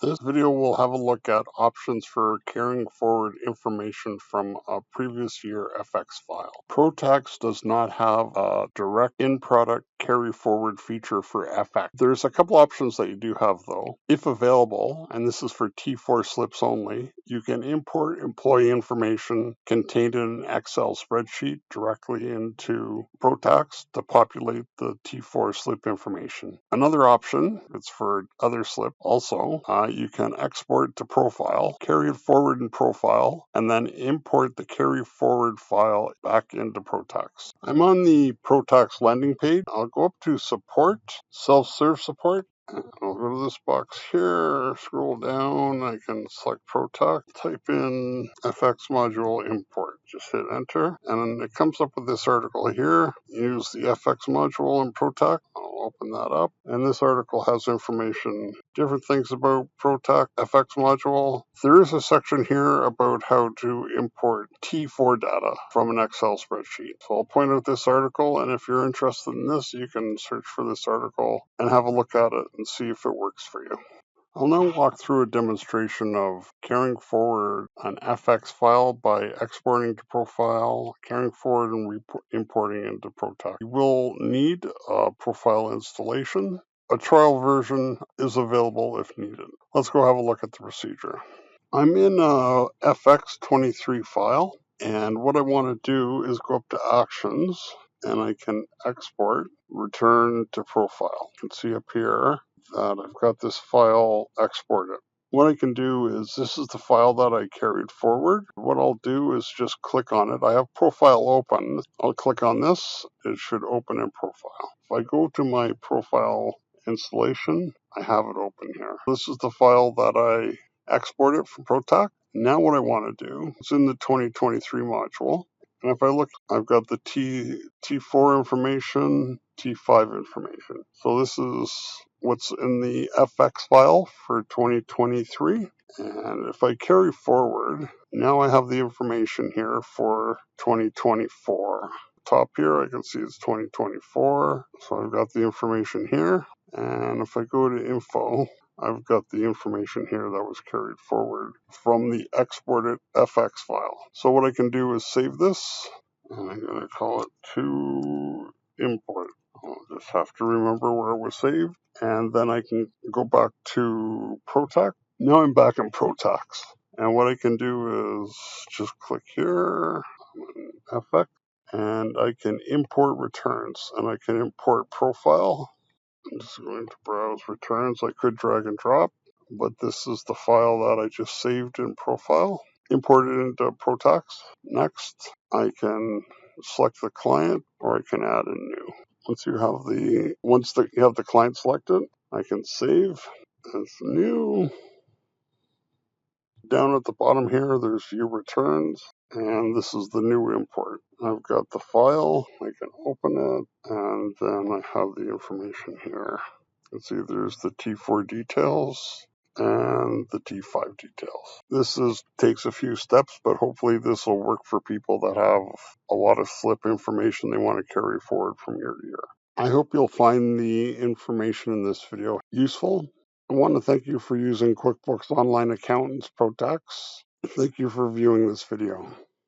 This video will have a look at options for carrying forward information from a previous year FX file. ProTax does not have a direct in-product carry forward feature for FX. There's a couple options that you do have though. If available, and this is for T4 slips only, you can import employee information contained in an Excel spreadsheet directly into ProTax to populate the T4 slip information. Another option, it's for other slip also, you can export to ProFile, carry it forward in ProFile, and then import the carry forward file back into ProTax. I'm on the ProTax landing page. I'll go up to support, self-serve support. I'll go to this box here, scroll down, I can select ProTax, type in FX module import, just hit enter, and it comes up with this article here. Use the FX module in ProTax. I'll open that up, and this article has information, different things about ProTax FX module. There is a section here about how to import T4 data from an Excel spreadsheet. So I'll point out this article, and if you're interested in this, you can search for this article and have a look at it and see if it works for you. I'll now walk through a demonstration of carrying forward an FX file by exporting to ProFile, carrying forward and importing into ProTax. You will need a ProFile installation. A trial version is available if needed. Let's go have a look at the procedure. I'm in a FX23 file, and what I want to do is go up to Actions, and I can export, return to ProFile. You can see up here that I've got this file exported. What I can do is, this is the file that I carried forward. What I'll do is just click on it. I have ProFile open. I'll click on this. It should open in ProFile. If I go to my ProFile installation, I have it open here. This is the file that I exported from ProTax. Now what I want to do is in the 2023 module. And if I look, I've got the T4 information, T5 information. So this is what's in the FX file for 2023. And if I carry forward, now I have the information here for 2024. Top here, I can see it's 2024. So I've got the information here. And if I go to info, I've got the information here that was carried forward from the exported FX file. So what I can do is save this, and I'm going to call it to import. I'll just have to remember where it was saved, and then I can go back to ProTax. Now I'm back in ProTax, and what I can do is just click here, FX, and I can import returns, and I can import ProFile. I'm just going to browse returns. I could drag and drop, but this is the file that I just saved in ProFile. Import it into ProTax. Next, I can select the client, or I can add a new. Once you have the client selected, I can save as new. Down at the bottom here, there's view returns, and this is the new import. I've got the file, I can open it, and then I have the information here. You can see there's the T4 details and the T5 details. This takes a few steps, but hopefully this will work for people that have a lot of slip information they want to carry forward from year to year. I hope you'll find the information in this video useful. I want to thank you for using QuickBooks Online Accountants ProTax. Thank you for viewing this video.